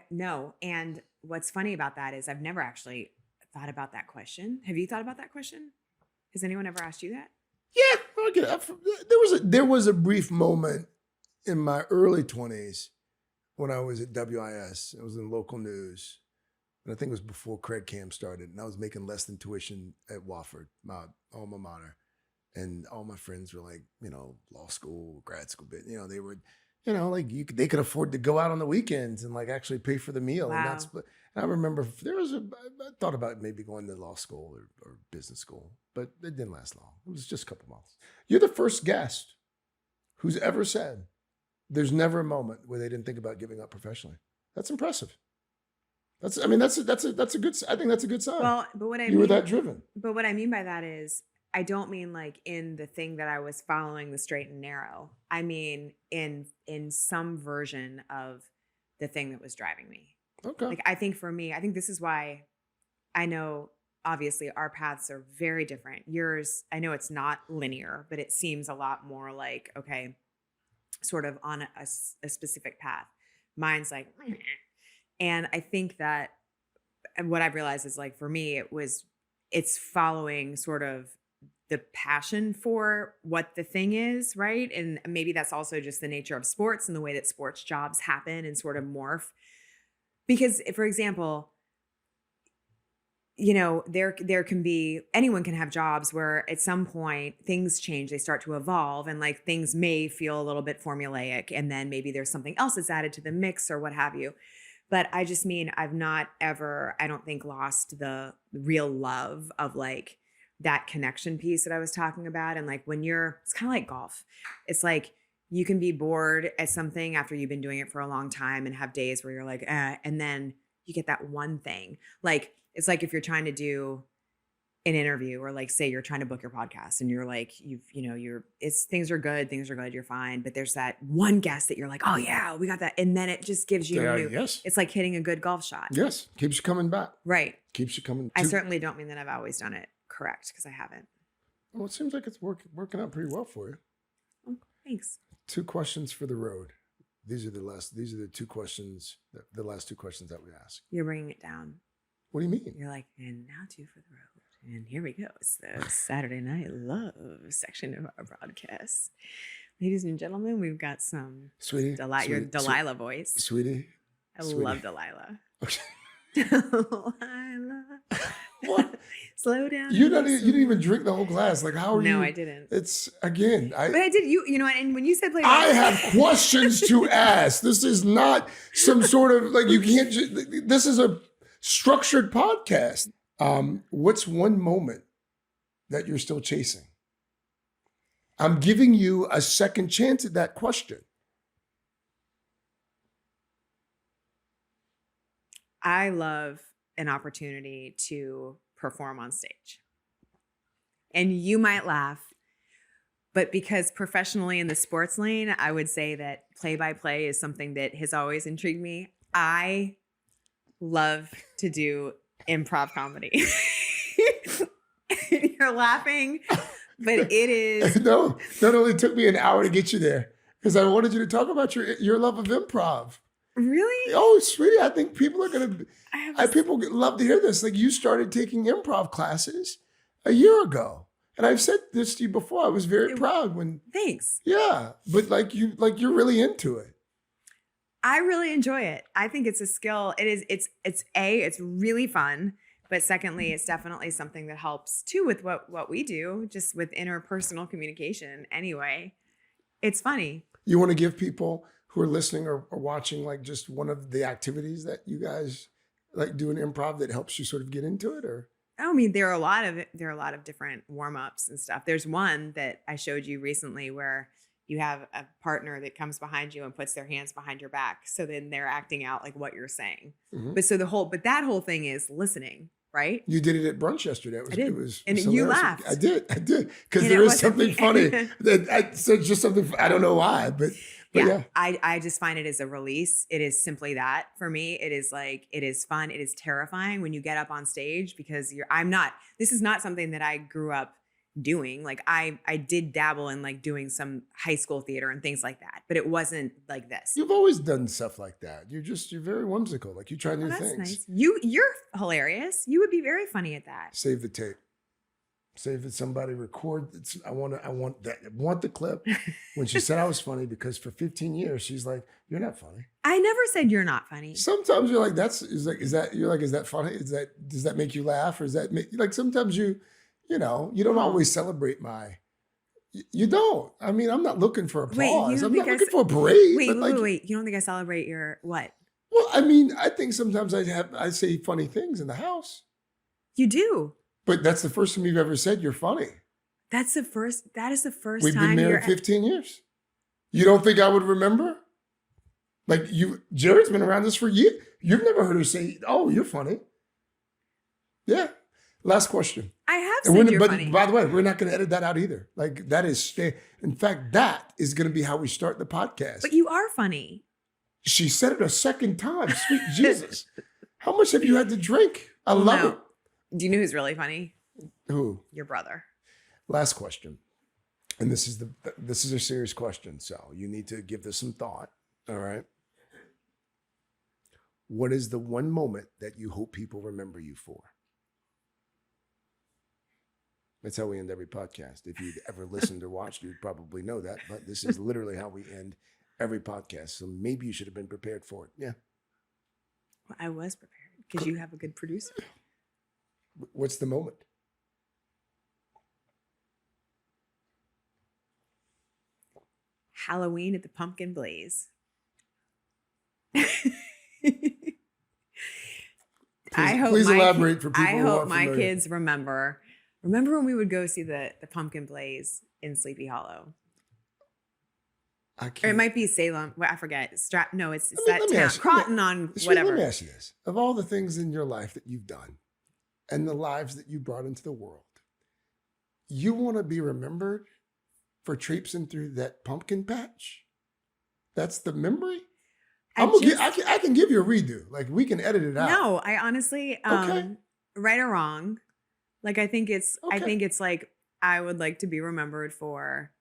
no. And what's funny about that is I've never actually thought about that question. Have you thought about that question? Has anyone ever asked you that? Yeah, I get it. There was a brief moment in my early 20s when I was at WIS. It was in local news. And I think it was before Craig Cam started. And I was making less than tuition at Wofford, my alma mater. And all my friends were like, law school, grad school, but they were, like they could afford to go out on the weekends and like actually pay for the meal. Wow. And that's, and I remember I thought about maybe going to law school or business school, but it didn't last long. It was just a couple months. You're the first guest who's ever said there's never a moment where they didn't think about giving up professionally. That's impressive. That's a good, I think that's a good sign. Well, but you were that driven. But what I mean by that is, I don't mean like in the thing that I was following, the straight and narrow. I mean in some version of the thing that was driving me. Okay. Like, I think for me, I think this is why I know obviously our paths are very different. Yours, I know it's not linear, but it seems a lot more like, okay, sort of on a specific path. Mine's like, and I think that what I've realized is like, for me, it's following sort of the passion for what the thing is, right? And maybe that's also just the nature of sports and the way that sports jobs happen and sort of morph. Because, for example, there can be, anyone can have jobs where at some point things change, they start to evolve, and like things may feel a little bit formulaic, and then maybe there's something else that's added to the mix or what have you. But I just mean, I've not ever, I don't think, lost the real love of like that connection piece that I was talking about. And like it's kind of like golf. It's like you can be bored at something after you've been doing it for a long time and have days where you're like, and then you get that one thing. Like, it's like if you're trying to do an interview, or like say you're trying to book your podcast and you're like, things are good, you're fine. But there's that one guest that you're like, oh yeah, we got that. And then it just gives you yes. It's like hitting a good golf shot. Yes. Keeps you coming back. Right. Keeps you coming. I certainly don't mean that I've always done it correct, because I haven't. Well, it seems like it's working out pretty well for you. Oh, thanks. 2 questions for the road. These are the last two questions that we ask. You're bringing it down. What do you mean? You're like, and now 2 for the road. And here we go. It's the Saturday Night Love section of our broadcast. Ladies and gentlemen, we've got some Sweetie, your Delilah voice. Sweetie. I love Delilah. Okay. Delilah. What? Slow down. You didn't even drink the whole glass. Like, how are you? No, I didn't. It's again. But I did. And when you said play, I have questions to ask. This is not some sort of like, you can't. This is a structured podcast. What's one moment that you're still chasing? I'm giving you a second chance at that question. I love an opportunity to perform on stage. And you might laugh, but because professionally in the sports lane, I would say that play-by-play is something that has always intrigued me. I love to do improv comedy. You're laughing, but it is. No, that only took me an hour to get you there because I wanted you to talk about your love of improv. Really? Oh, sweetie, I think people are going to, people love to hear this. Like, you started taking improv classes a year ago. And I've said this to you before. I was very proud when. Thanks. Yeah. But you're really into it. I really enjoy it. I think it's a skill. It's really fun. But secondly, it's definitely something that helps too with what we do, just with interpersonal communication. Anyway, it's funny. You want to give people who are listening or watching, like, just one of the activities that you guys like do in improv that helps you sort of get into it? Or I mean, there are a lot of different warm-ups and stuff. There's one that I showed you recently where you have a partner that comes behind you and puts their hands behind your back. So then they're acting out like what you're saying. Mm-hmm. But that whole thing is listening, right? You did it at brunch yesterday. It was and you laughed. I did. Because there is something funny that I said, just something, I don't know why, but yeah. I just find it as a release. It is simply that for me. It is fun. It is terrifying when you get up on stage because this is not something that I grew up doing. Like I did dabble in like doing some high school theater and things like that, but it wasn't like this. You've always done stuff like that. You're very whimsical. Like you try new things. Nice. You're hilarious. You would be very funny at that. Save the tape. Save it. Somebody record. I want the clip when she said I was funny, because for 15 years she's like, "You're not funny." I never said you're not funny. Sometimes you're like, is that funny? Does that make you laugh? Or is that like, sometimes you don't always celebrate you don't. I mean, I'm not looking for applause. I'm not looking for a parade. Wait. You don't think I celebrate your what? Well, I mean, I think sometimes I say funny things in the house. You do. But that's the first time you've ever said you're funny. That is the first We've time. been married 15 years. You don't think I would remember? Like, Jared's been around this for years. You've never heard her say, "Oh, you're funny." Yeah. Last question. I have said you're funny. By the way, we're not going to edit that out either. Like, that is, in fact, that is going to be how we start the podcast. But you are funny. She said it a second time. Sweet Jesus. How much have you had to drink? I love it. Do you know who's really funny? Who? Your brother. Last question. And this is a serious question, so you need to give this some thought. All right. What is the one moment that you hope people remember you for? That's how we end every podcast. If you'd ever listened or watched, you'd probably know that. But this is literally how we end every podcast. So maybe you should have been prepared for it. Yeah. Well, I was prepared because you have a good producer. What's the moment? Halloween at the Pumpkin Blaze. Please elaborate for people I who hope aren't my familiar. kids remember when we would go see the Pumpkin Blaze in Sleepy Hollow. Or it might be Salem. Well, I forget. It's that town. Croton on whatever. Let me ask you this. Of all the things in your life that you've done and the lives that you brought into the world, you want to be remembered for traipsing through that pumpkin patch? That's the memory? I can give you a redo. Like, we can edit it out. No, I honestly, Okay. right or wrong, like, I think it's Okay. like, I would like to be remembered for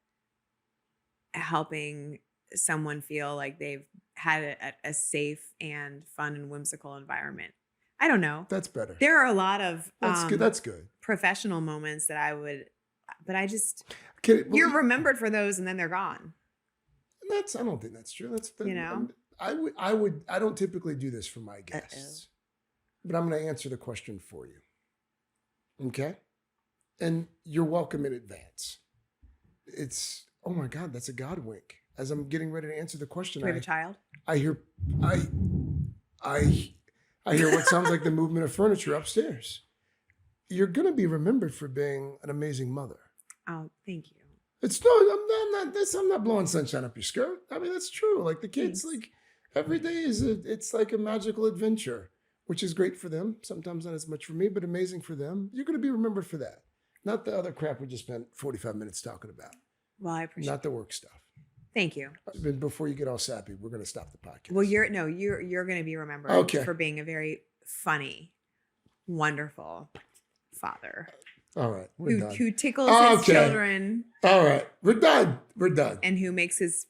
helping someone feel like they've had a safe and fun and whimsical environment. I don't know. That's better. There are a lot of That's good. professional moments that I would, but I just, Well, you're remembered for those and then they're gone. I don't think that's true. You know? I don't typically do this for my guests, but I'm going to answer the question for you. Okay? And you're welcome in advance. Oh my God, that's a God wink. As I'm getting ready to answer the question, Do we have a child? I hear what sounds like the movement of furniture upstairs. You're going to be remembered for being an amazing mother. Oh, thank you. I'm not blowing sunshine up your skirt. I mean, that's true. Like, the kids, Thanks. like, every day it's like a magical adventure, which is great for them. Sometimes not as much for me, but amazing for them. You're going to be remembered for that. Not the other crap we just spent 45 minutes talking about. Well, I appreciate Not the work stuff. Thank you. Before you get all sappy, we're going to stop the podcast. Well, you're going to be remembered for being a very funny, wonderful father All right, we're done. who tickles his children. All right, we're done. We're done. And who makes his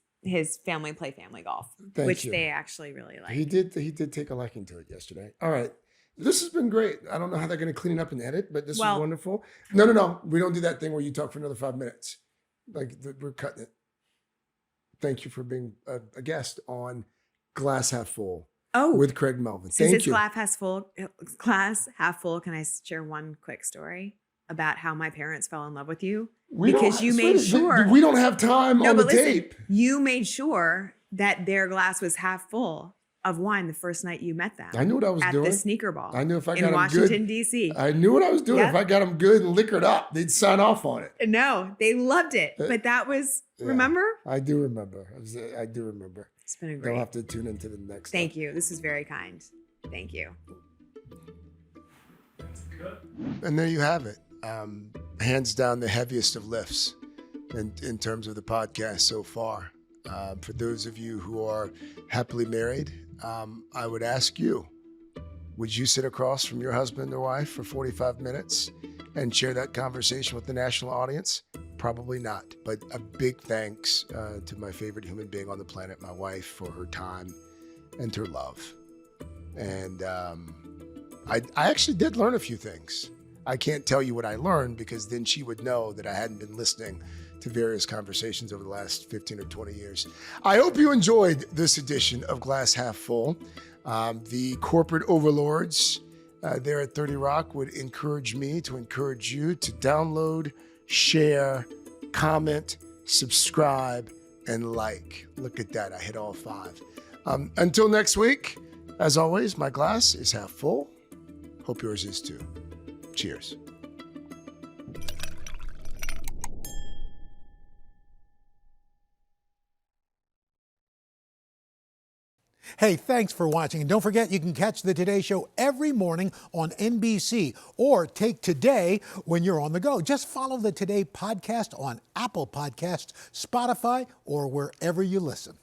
family play family golf, Thank which you. they actually really like. He did take a liking to it yesterday. All right. This has been great. I don't know how they're going to clean it up and edit, but this was wonderful. No. We don't do that thing where you talk for another 5 minutes. Like, we're cutting it. Thank you for being a guest on Glass Half Full with Craig Melvin. Since Thank it's you. glass half full, can I share one quick story about how my parents fell in love with you? We don't have time on the tape. You made sure that their glass was half full of wine the first night you met them. I knew what I was doing. At the sneaker ball. I knew if I got in them Washington, good, D.C. I knew what I was doing. Yep. If I got them good and liquored up, they'd sign off on it. No, they loved it. But that was, remember? I do remember. I do remember. It's been a great. They'll have to tune into the next. Thank you. This is very kind. Thank you. And there you have it. Hands down, the heaviest of lifts in terms of the podcast so far. For those of you who are happily married, I would ask you, would you sit across from your husband or wife for 45 minutes and share that conversation with the national audience? Probably not. But a big thanks to my favorite human being on the planet, my wife, for her time and her love. And I actually did learn a few things. I can't tell you what I learned because then she would know that I hadn't been listening to various conversations over the last 15 or 20 years. I hope you enjoyed this edition of Glass Half Full. The corporate overlords there at 30 Rock would encourage me to encourage you to download, share, comment, subscribe, and like. Look at that, I hit all 5. Until next week, as always, my glass is half full. Hope yours is too. Cheers. Hey, thanks for watching. And don't forget, you can catch the Today Show every morning on NBC or take Today when you're on the go. Just follow the Today podcast on Apple Podcasts, Spotify, or wherever you listen.